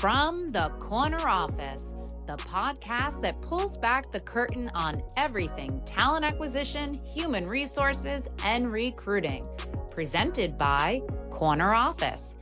From the Corner Office, the podcast that pulls back the curtain on everything talent acquisition, human resources, and recruiting. Presented by CornerOffice.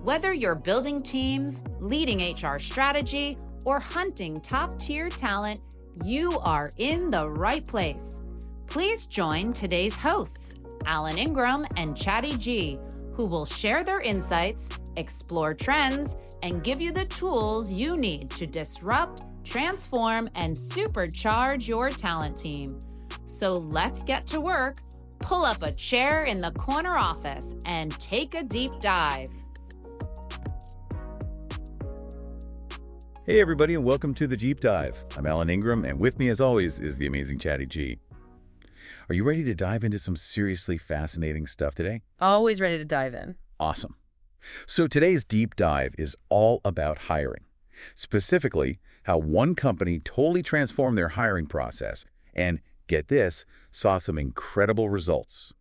Whether you're building teams, leading HR strategy, or hunting top-tier talent, you are in the right place. Please join today's hosts, Alan Ingram and Chatty G, who will share their insights, explore trends, and give you the tools you need to disrupt, transform, and supercharge your talent team. So let's get to work, pull up a chair in the Corner Office, and take a deep dive. Hey everybody, and welcome to the Deep Dive. I'm Alan Ingram, and with me as always is the amazing Chatty G. Are you ready to dive into some seriously fascinating stuff today? Always ready to dive in. Awesome. So today's deep dive is all about hiring. Specifically, how one company totally transformed their hiring process and, get this, saw some incredible results.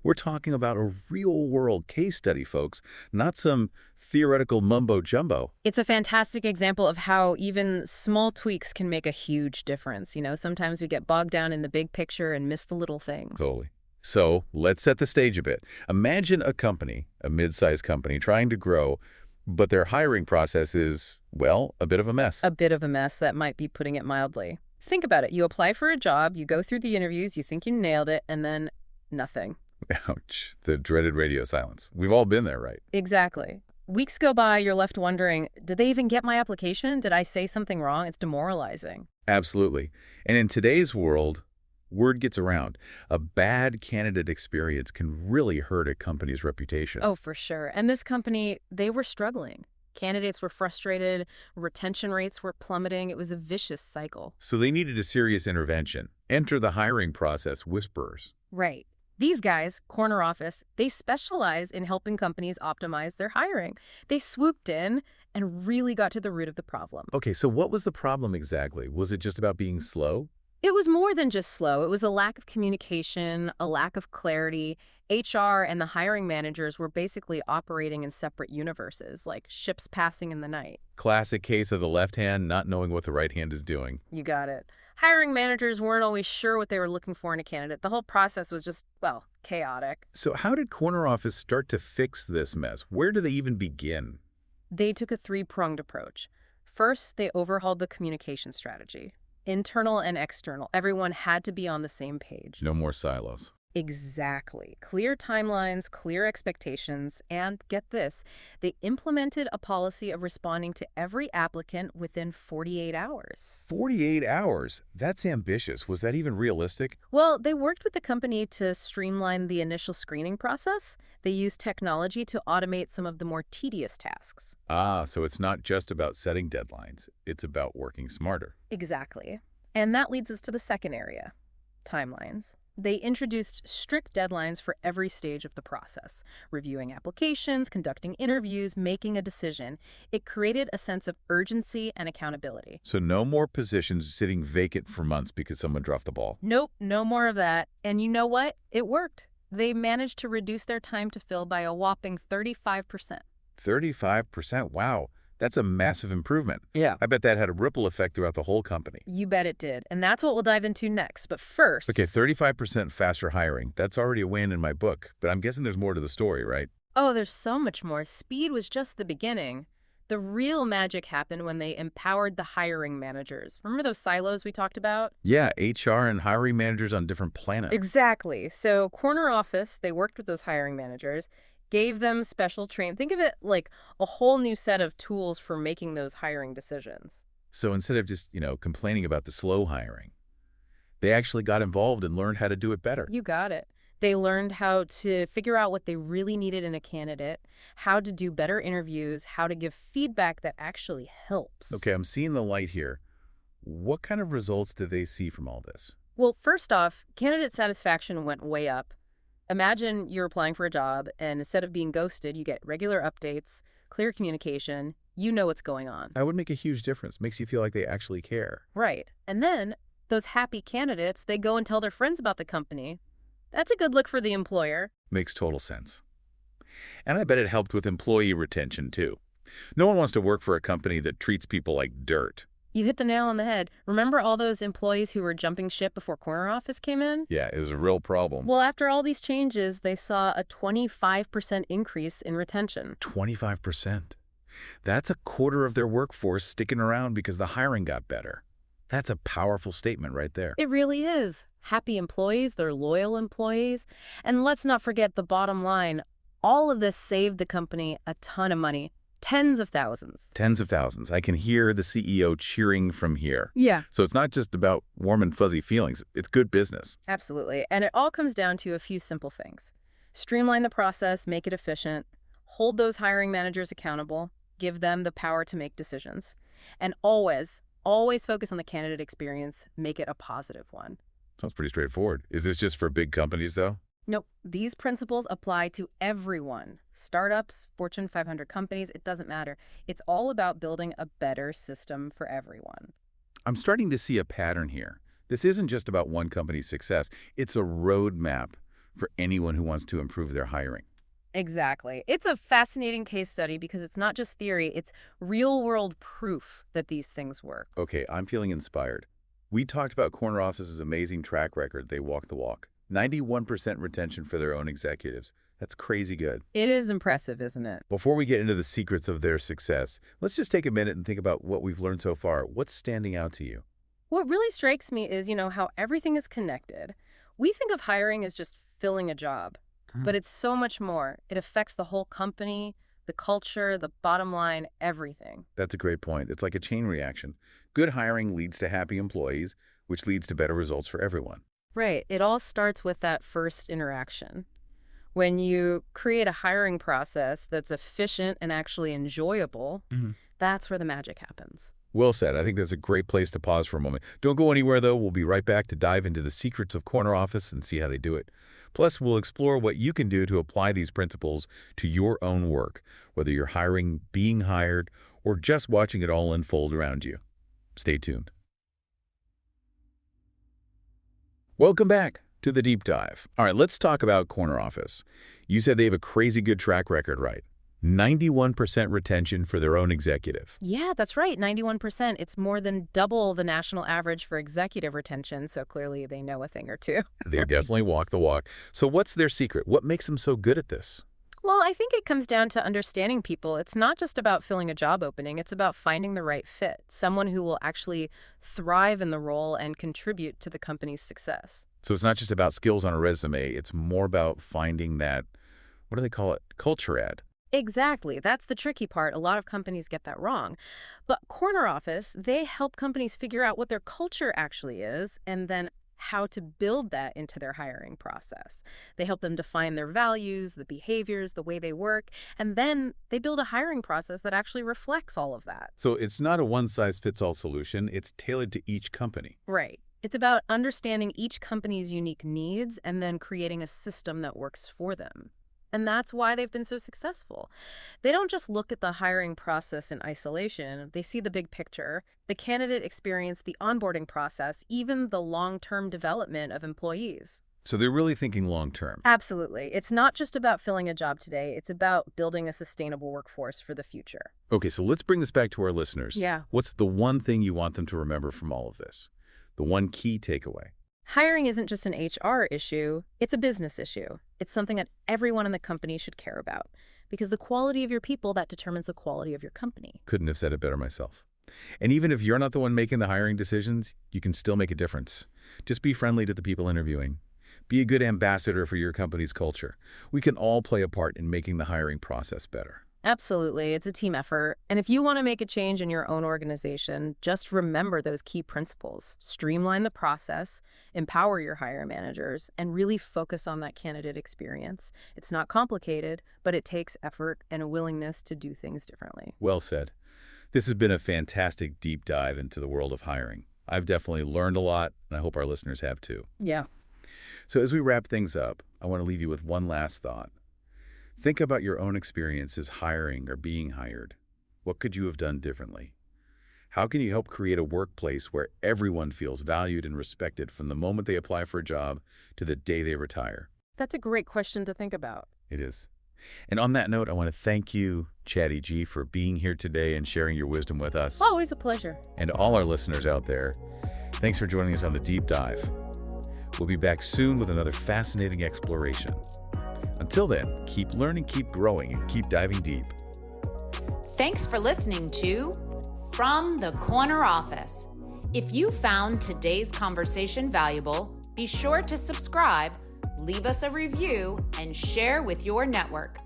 We're talking about a real-world case study, folks, not some theoretical mumbo-jumbo. It's a fantastic example of how even small tweaks can make a huge difference. You know, sometimes we get bogged down in the big picture and miss the little things. Totally. So let's set the stage a bit. Imagine a company, a mid-sized company, trying to grow, but their hiring process is, well, a bit of a mess. A bit of a mess, that might be putting it mildly. Think about it. You apply for a job, you go through the interviews, you think you nailed it, and then nothing. Ouch. The dreaded radio silence. We've all been there, right? Exactly. Weeks go by, you're left wondering, did they even get my application? Did I say something wrong? It's demoralizing. Absolutely. And in today's world, word gets around. A bad candidate experience can really hurt a company's reputation. Oh, for sure. And this company, they were struggling. Candidates were frustrated, retention rates were plummeting. It was a vicious cycle. So they needed a serious intervention. Enter the hiring process whisperers. Right. These guys, CornerOffice, they specialize in helping companies optimize their hiring. They swooped in and really got to the root of the problem. Okay, so what was the problem exactly? Was it just about being slow? It was more than just slow. It was a lack of communication, a lack of clarity. HR and the hiring managers were basically operating in separate universes, like ships passing in the night. Classic case of the left hand not knowing what the right hand is doing. You got it. Hiring managers weren't always sure what they were looking for in a candidate. The whole process was just, well, chaotic. So how did CornerOffice start to fix this mess? Where do they even begin? They took a three-pronged approach. First, they overhauled the communication strategy. Internal and external. Everyone had to be on the same page. No more silos. Exactly. Clear timelines, clear expectations, and get this, they implemented a policy of responding to every applicant within 48 hours. 48 hours? That's ambitious. Was that even realistic? Well, they worked with the company to streamline the initial screening process. They used technology to automate some of the more tedious tasks. Ah, so it's not just about setting deadlines. It's about working smarter. Exactly. And that leads us to the second area, timelines. They introduced strict deadlines for every stage of the process, reviewing applications, conducting interviews, making a decision. It created a sense of urgency and accountability. So no more positions sitting vacant for months because someone dropped the ball. Nope, no more of that. And you know what? It worked. They managed to reduce their time to fill by a whopping 35%. 35%? Wow. That's a massive improvement. Yeah. I bet that had a ripple effect throughout the whole company. You bet it did. And that's what we'll dive into next. But first... Okay, 35% faster hiring. That's already a win in my book. But I'm guessing there's more to the story, right? Oh, there's so much more. Speed was just the beginning. The real magic happened when they empowered the hiring managers. Remember those silos we talked about? Yeah, HR and hiring managers on different planets. Exactly. So CornerOffice, they worked with those hiring managers, gave them special training. Think of it like a whole new set of tools for making those hiring decisions. So instead of just, complaining about the slow hiring, they actually got involved and learned how to do it better. You got it. They learned how to figure out what they really needed in a candidate, how to do better interviews, how to give feedback that actually helps. Okay, I'm seeing the light here. What kind of results did they see from all this? Well, first off, candidate satisfaction went way up. Imagine you're applying for a job, and instead of being ghosted, you get regular updates, clear communication, you know what's going on. That would make a huge difference. Makes you feel like they actually care. Right. And then those happy candidates, they go and tell their friends about the company. That's a good look for the employer. Makes total sense. And I bet it helped with employee retention, too. No one wants to work for a company that treats people like dirt. You hit the nail on the head. Remember all those employees who were jumping ship before CornerOffice came in? Yeah, it was a real problem. Well, after all these changes, they saw a 25% increase in retention. 25%. That's a quarter of their workforce sticking around because the hiring got better. That's a powerful statement right there. It really is. Happy employees, they're loyal employees. And let's not forget the bottom line. All of this saved the company a ton of money. Tens of thousands. Tens of thousands. I can hear the CEO cheering from here. Yeah. So it's not just about warm and fuzzy feelings. It's good business. Absolutely. And it all comes down to a few simple things. Streamline the process, make it efficient, hold those hiring managers accountable, give them the power to make decisions, and always focus on the candidate experience, make it a positive one. Sounds pretty straightforward. Is this just for big companies, though? Nope. These principles apply to everyone. Startups, Fortune 500 companies, it doesn't matter. It's all about building a better system for everyone. I'm starting to see a pattern here. This isn't just about one company's success. It's a roadmap for anyone who wants to improve their hiring. Exactly. It's a fascinating case study because it's not just theory, it's real-world proof that these things work. Okay, I'm feeling inspired. We talked about CornerOffice's amazing track record. They walk the walk. 91% retention for their own executives. That's crazy good. It is impressive, isn't it? Before we get into the secrets of their success, let's just take a minute and think about what we've learned so far. What's standing out to you? What really strikes me is, how everything is connected. We think of hiring as just filling a job, but it's so much more. It affects the whole company, the culture, the bottom line, everything. That's a great point. It's like a chain reaction. Good hiring leads to happy employees, which leads to better results for everyone. Right. It all starts with that first interaction. When you create a hiring process that's efficient and actually enjoyable, that's where the magic happens. Well said. I think that's a great place to pause for a moment. Don't go anywhere, though. We'll be right back to dive into the secrets of CornerOffice and see how they do it. Plus, we'll explore what you can do to apply these principles to your own work, whether you're hiring, being hired, or just watching it all unfold around you. Stay tuned. Welcome back to the deep dive. All right, let's talk about CornerOffice. You said they have a crazy good track record, right? 91% retention for their own executive. Yeah, that's right, 91%. It's more than double the national average for executive retention, so clearly they know a thing or two. They definitely walk the walk. So what's their secret? What makes them so good at this? Well, I think it comes down to understanding people. It's not just about filling a job opening. It's about finding the right fit, someone who will actually thrive in the role and contribute to the company's success. So it's not just about skills on a resume. It's more about finding that, what do they call it, culture ad. Exactly. That's the tricky part. A lot of companies get that wrong. But CornerOffice, they help companies figure out what their culture actually is and then how to build that into their hiring process. They help them define their values, the behaviors, the way they work, and then they build a hiring process that actually reflects all of that. So it's not a one-size-fits-all solution. It's tailored to each company. Right. It's about understanding each company's unique needs and then creating a system that works for them. And that's why they've been so successful. They don't just look at the hiring process in isolation. They see the big picture, the candidate experience, the onboarding process, even the long-term development of employees. So they're really thinking long-term. Absolutely. It's not just about filling a job today. It's about building a sustainable workforce for the future. Okay, so let's bring this back to our listeners. Yeah. What's the one thing you want them to remember from all of this? The one key takeaway? Hiring isn't just an HR issue, it's a business issue. It's something that everyone in the company should care about. Because the quality of your people, that determines the quality of your company. Couldn't have said it better myself. And even if you're not the one making the hiring decisions, you can still make a difference. Just be friendly to the people interviewing. Be a good ambassador for your company's culture. We can all play a part in making the hiring process better. Absolutely. It's a team effort. And if you want to make a change in your own organization, just remember those key principles. Streamline the process, empower your hiring managers, and really focus on that candidate experience. It's not complicated, but it takes effort and a willingness to do things differently. Well said. This has been a fantastic deep dive into the world of hiring. I've definitely learned a lot, and I hope our listeners have too. Yeah. So as we wrap things up, I want to leave you with one last thought. Think about your own experiences hiring or being hired. What could you have done differently? How can you help create a workplace where everyone feels valued and respected from the moment they apply for a job to the day they retire? That's a great question to think about. It is. And on that note, I want to thank you, Chatty G, for being here today and sharing your wisdom with us. Always a pleasure. And all our listeners out there, thanks for joining us on the Deep Dive. We'll be back soon with another fascinating exploration. Until then, keep learning, keep growing, and keep diving deep. Thanks for listening to From the Corner Office. If you found today's conversation valuable, be sure to subscribe, leave us a review, and share with your network.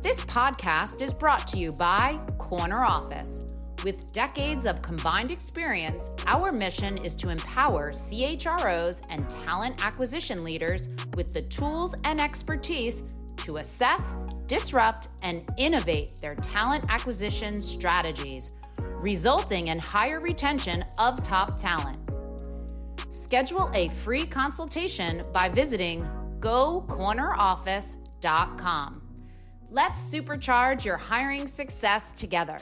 This podcast is brought to you by CornerOffice. With decades of combined experience, our mission is to empower CHROs and talent acquisition leaders with the tools and expertise to assess, disrupt, and innovate their talent acquisition strategies, resulting in higher retention of top talent. Schedule a free consultation by visiting gocorneroffice.com. Let's supercharge your hiring success together.